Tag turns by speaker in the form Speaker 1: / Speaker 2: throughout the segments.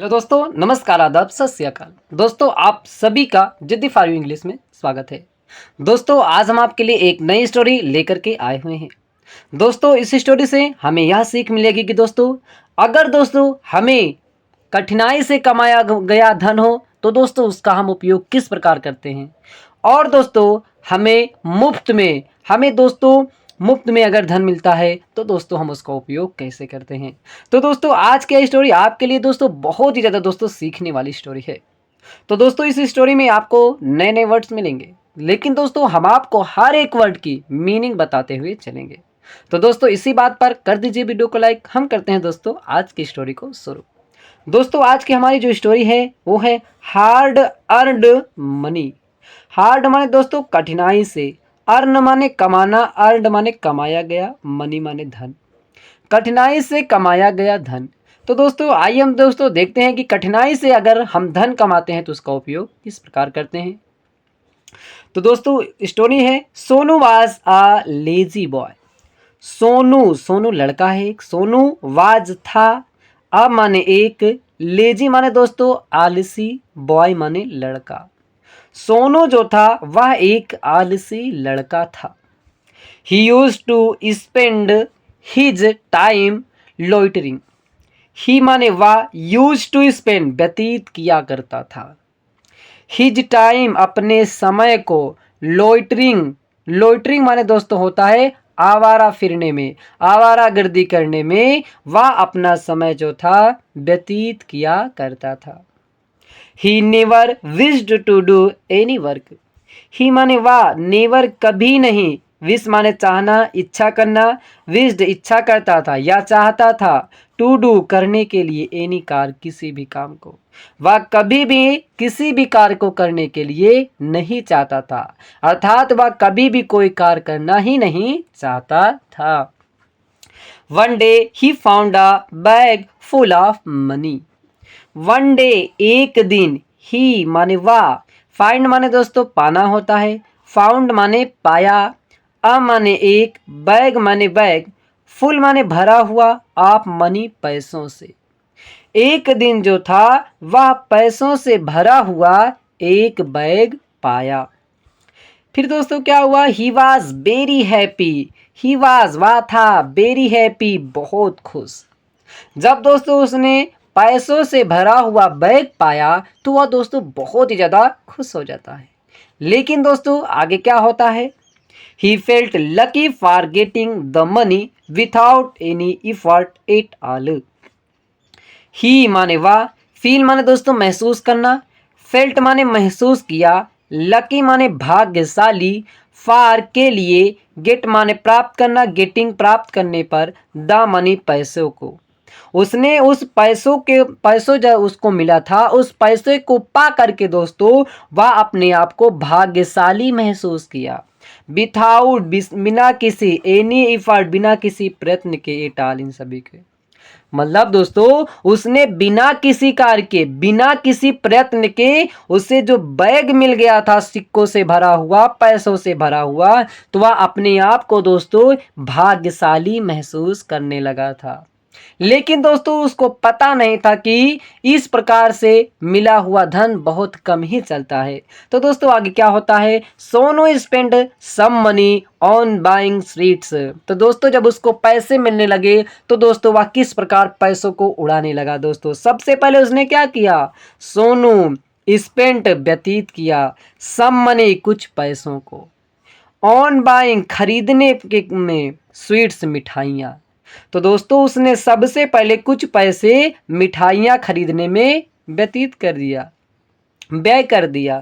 Speaker 1: तो दोस्तों नमस्कार, आदाब, सत श्री अकाल। दोस्तों आप सभी का जिद्दी फॉर यू इंग्लिश में स्वागत है। दोस्तों आज हम आपके लिए एक नई स्टोरी लेकर के आए हुए हैं। दोस्तों इस स्टोरी से हमें यह सीख मिलेगी कि दोस्तों अगर दोस्तों हमें कठिनाई से कमाया गया धन हो तो दोस्तों उसका हम उपयोग किस प्रकार करते हैं, और दोस्तों हमें दोस्तों मुफ्त में अगर धन मिलता है तो दोस्तों हम उसका उपयोग कैसे करते हैं। तो दोस्तों आज की स्टोरी आपके लिए दोस्तों बहुत ही ज़्यादा दोस्तों सीखने वाली स्टोरी है। तो दोस्तों इस स्टोरी में आपको नए नए वर्ड्स मिलेंगे, लेकिन दोस्तों हम आपको हर एक वर्ड की मीनिंग बताते हुए चलेंगे। तो दोस्तों इसी बात पर कर दीजिए वीडियो को लाइक। हम करते हैं दोस्तों आज की स्टोरी को शुरू। दोस्तों आज की हमारी जो स्टोरी है वो है हार्ड अर्नड मनी। हार्ड माने दोस्तों कठिनाई से, अर्न माने कमाना, अर्नड माने कमाया गया, मनी माने धन, कठिनाई से कमाया गया धन। तो दोस्तों आइए हम दोस्तों देखते हैं कि कठिनाई से अगर हम धन कमाते हैं तो उसका उपयोग किस प्रकार करते हैं। तो दोस्तों स्टोरी है Sonu was a lazy boy. Sonu, Sonu लड़का है एक, सोनू वाज था, अ माने एक, लेजी माने दोस्तों आलसी, बॉय माने लड़का। सोनू जो था वह एक आलसी लड़का था। He used to spend his time loitering. He माने वह, यूज टू स्पेंड व्यतीत किया करता था, हिज टाइम अपने समय को, लोइटरिंग, लोइटरिंग माने दोस्तों होता है आवारा फिरने में, आवारागर्दी करने में वह अपना समय जो था व्यतीत किया करता था। He never wished to do any work. He माने वह, नेवर कभी नहीं, विश माने चाहना, इच्छा करना, विश्ड इच्छा करता था या चाहता था, टू डू करने के लिए, एनी कार्य किसी भी काम को, वह कभी भी किसी भी कार्य को करने के लिए नहीं चाहता था, अर्थात वह कभी भी कोई कार्य करना ही नहीं चाहता था। One day he found a bag full of money. One day एक दिन, ही माने वह, फाइंड माने दोस्तों पाना होता है, फाउंड माने पाया, अ माने एक, बैग माने बैग, फुल माने भरा हुआ, ऑफ मनी पैसों से। एक दिन जो था वह पैसों से भरा हुआ एक बैग पाया। फिर दोस्तों क्या हुआ, he was very happy. He was वह था, वेरी हैप्पी बहुत खुश। जब दोस्तों उसने पैसों से भरा हुआ बैग पाया तो वह दोस्तों बहुत ही ज़्यादा खुश हो जाता है। लेकिन दोस्तों आगे क्या होता है, he felt lucky for getting the money without any effort at all. He माने वह, फील माने दोस्तों महसूस करना, फेल्ट माने महसूस किया, लकी माने भाग्यशाली, फार के लिए, गेट माने प्राप्त करना, गेटिंग प्राप्त करने पर, द मनी पैसों को, उसने उस पैसों जब उसको मिला था उस पैसे को पा करके दोस्तों वह अपने आप को भाग्यशाली महसूस किया। विथाउट, बिना किसी, एनी इफर्ट बिना किसी प्रयत्न के, एटाल इन सभी के, मतलब दोस्तों उसने बिना किसी कार्य के, बिना किसी प्रयत्न के उसे जो बैग मिल गया था सिक्कों से भरा हुआ, पैसों से भरा हुआ, तो वह अपने आप को दोस्तों भाग्यशाली महसूस करने लगा था। लेकिन दोस्तों उसको पता नहीं था कि इस प्रकार से मिला हुआ धन बहुत कम ही चलता है। तो दोस्तों आगे क्या होता है, Sonu spend some money on buying sweets. तो दोस्तों जब उसको पैसे मिलने लगे तो दोस्तों वह किस प्रकार पैसों को उड़ाने लगा। दोस्तों सबसे पहले उसने क्या किया, सोनू स्पेंट व्यतीत किया, सम मनी कुछ पैसों को, ऑन बाइंग खरीदने के में, स्वीट्स मिठाइयाँ। तो दोस्तों उसने सबसे पहले कुछ पैसे मिठाइयाँ खरीदने में व्यतीत कर दिया, व्यय कर दिया।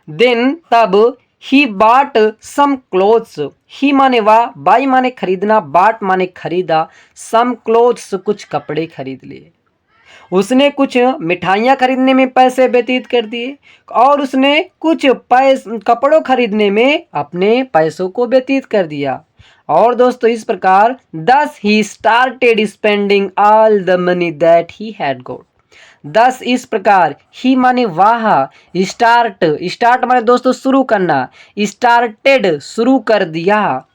Speaker 1: देन तब ही बाट सम क्लोथ्स। ही माने वह, बाई माने खरीदना, बाट माने खरीदा, सम क्लोथ्स कुछ कपड़े खरीद लिए। उसने कुछ मिठाइयाँ खरीदने में पैसे व्यतीत कर दिए और उसने कुछ कपड़ों खरीदने में अपने पैसों को व्यतीत कर दिया। और दोस्तों इस प्रकार दस he started spending all the money that he had got. दस इस प्रकार, ही माने वाह, स्टार्ट, स्टार्ट माने दोस्तों शुरू करना, स्टार्टेड शुरू कर दिया,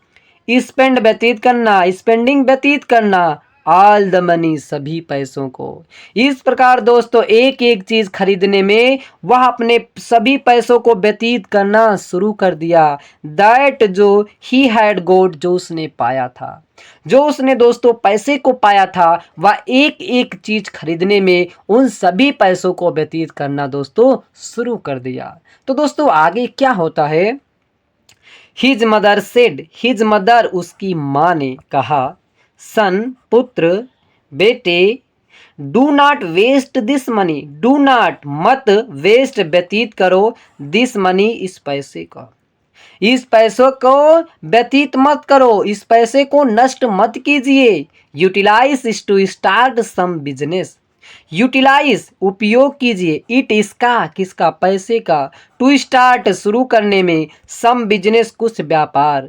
Speaker 1: स्पेंड व्यतीत करना, स्पेंडिंग व्यतीत करना, ऑल द मनी, सभी पैसों को। इस प्रकार दोस्तों एक एक चीज खरीदने में वह अपने सभी पैसों को व्यतीत करना शुरू कर दिया। दैट जो ही हैड गोट, जो उसने पाया था, जो उसने दोस्तों पैसे को पाया था, वह एक एक चीज खरीदने में उन सभी पैसों को व्यतीत करना दोस्तों शुरू कर दिया। तो दोस्तों आगे क्या होता है। His mother said, his mother, उसकी माँ ने कहा, सन, पुत्र, बेटे, do not waste this money, do not, मत, वेस्ट, व्यतीत करो, दिस मनी, इस पैसे का, इस पैसों को व्यतीत मत करो, इस पैसे को नष्ट मत कीजिए। Utilise to start some business, utilise, उपयोग कीजिए, इट, इसका, किसका, पैसे का, टू स्टार्ट, शुरू करने में, सम बिजनेस, कुछ व्यापार।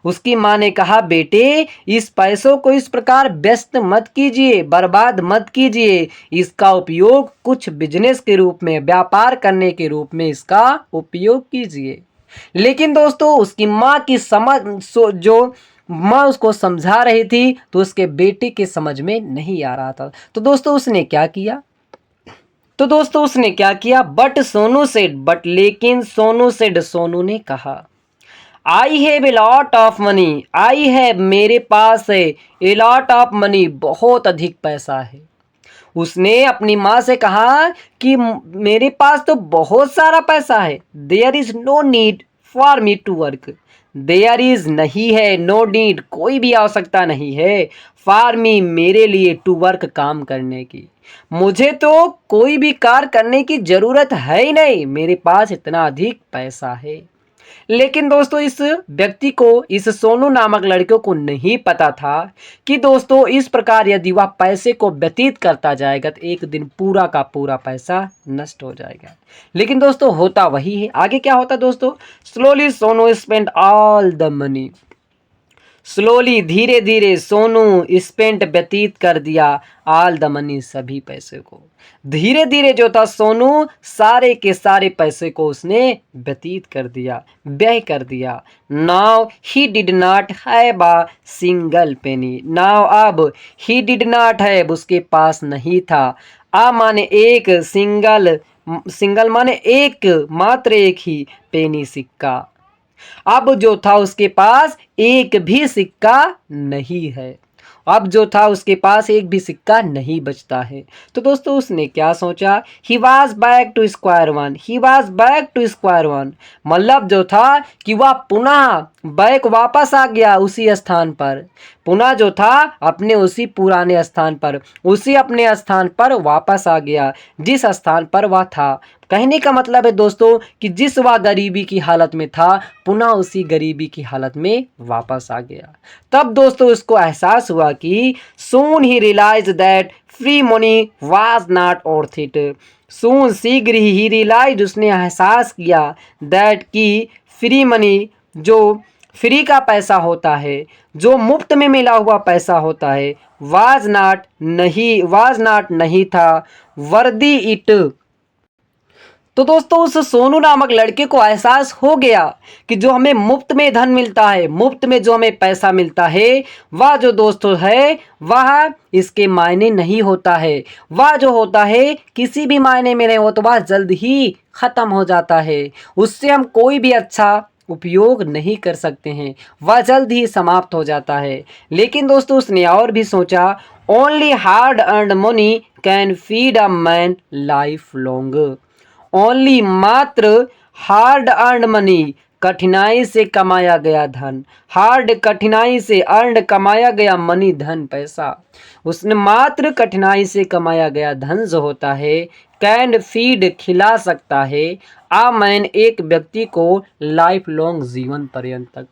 Speaker 1: उसकी माँ ने कहा, बेटे इस पैसों को इस प्रकार व्यस्त मत कीजिए, बर्बाद मत कीजिए, इसका उपयोग कुछ बिजनेस के रूप में, व्यापार करने के रूप में इसका उपयोग कीजिए। लेकिन दोस्तों उसकी माँ की समझ, जो माँ उसको समझा रही थी, तो उसके बेटे के समझ में नहीं आ रहा था। तो दोस्तों उसने क्या किया, बट सोनू सेड, बट लेकिन सोनू सेड, सोनू ने कहा, I have a lot of money, I have, मेरे पास है, ए लॉट ऑफ मनी, बहुत अधिक पैसा है। उसने अपनी माँ से कहा कि मेरे पास तो बहुत सारा पैसा है। There is no need for me to work, there is, नहीं है, नो नीड, कोई भी आवश्यकता नहीं है, फॉर मी, मेरे लिए, टू वर्क, काम करने की, मुझे तो कोई भी कार्य करने की जरूरत है ही नहीं, मेरे पास इतना अधिक पैसा है। लेकिन दोस्तों इस व्यक्ति को, इस सोनू नामक लड़के को नहीं पता था कि दोस्तों इस प्रकार यदि वह पैसे को व्यतीत करता जाएगा तो एक दिन पूरा का पूरा पैसा नष्ट हो जाएगा। लेकिन दोस्तों होता वही है। आगे क्या होता दोस्तों, slowly Sonu spend all the money, slowly, धीरे धीरे, सोनू स्पेंट, व्यतीत कर दिया, ऑल द मनी, सभी पैसे को। धीरे धीरे जो था सोनू सारे के सारे पैसे को उसने व्यतीत कर दिया, व्यय कर दिया। Now he did not have a single penny, now अब, ही डिड नॉट हैव, उसके पास नहीं था, आ माने एक, सिंगल, सिंगल माने एक, मात्र एक ही, पेनी, सिक्का। अब जो था उसके पास एक भी सिक्का नहीं है, अब जो था उसके पास एक भी सिक्का नहीं बचता है। तो दोस्तों उसने क्या सोचा, he was back to square one, he was back to square one, मतलब जो था कि वह पुनः बैक, वापस आ गया उसी स्थान पर, पुनः जो था अपने उसी पुराने स्थान पर, उसी अपने स्थान पर वापस आ गया जिस स्थान पर वह था। कहने का मतलब है दोस्तों कि जिस वह गरीबी की हालत में था, पुनः उसी गरीबी की हालत में वापस आ गया। तब दोस्तों उसको एहसास हुआ कि soon he realise that free money was not worth it, soon, शीघ्र ही रियलाइज, उसने एहसास किया, दैट की फ्री मनी, जो फ्री का पैसा होता है, जो मुफ्त में मिला हुआ पैसा होता है, वाज नॉट, नहीं, वाज नॉट, नहीं था, वर्दी इट। तो दोस्तों उस सोनू नामक लड़के को एहसास हो गया कि जो हमें मुफ्त में धन मिलता है, मुफ्त में जो हमें पैसा मिलता है, वह जो दोस्तों है वह इसके मायने नहीं होता है, वह जो होता है किसी भी मायने में नहीं होता, वह जल्द ही खत्म हो जाता है, उससे हम कोई भी अच्छा उपयोग नहीं कर सकते हैं, वह जल्द ही समाप्त हो जाता है। लेकिन दोस्तों उसने और भी सोचा, only hard earned money can feed a man life long, only, मात्र, हार्ड अर्न मनी, कठिनाई से कमाया गया धन, हार्ड, कठिनाई से, अर्न, कमाया गया, मनी, धन, पैसा, उसने मात्र कठिनाई से कमाया गया धन जो होता है, कैन फीड, खिला सकता है, आ मैन, एक व्यक्ति को, लाइफ लॉन्ग, जीवन पर्यंत तक।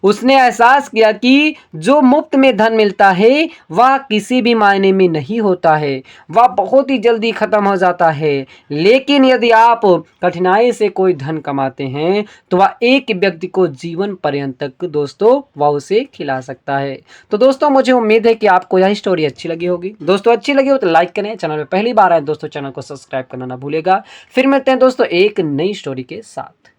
Speaker 1: उसने एहसास किया कि जो मुफ्त में धन मिलता है वह किसी भी मायने में नहीं होता है, वह बहुत ही जल्दी खत्म हो जाता है। लेकिन यदि आप कठिनाई से कोई धन कमाते हैं तो वह एक व्यक्ति को जीवन पर्यंत तक दोस्तों वह उसे खिला सकता है। तो दोस्तों मुझे उम्मीद है कि आपको यह स्टोरी अच्छी लगी होगी। दोस्तों अच्छी लगी हो तो लाइक करें, चैनल में पहली बार आए दोस्तों चैनल को सब्सक्राइब करना ना भूलेगा। फिर मिलते हैं दोस्तों एक नई स्टोरी के साथ।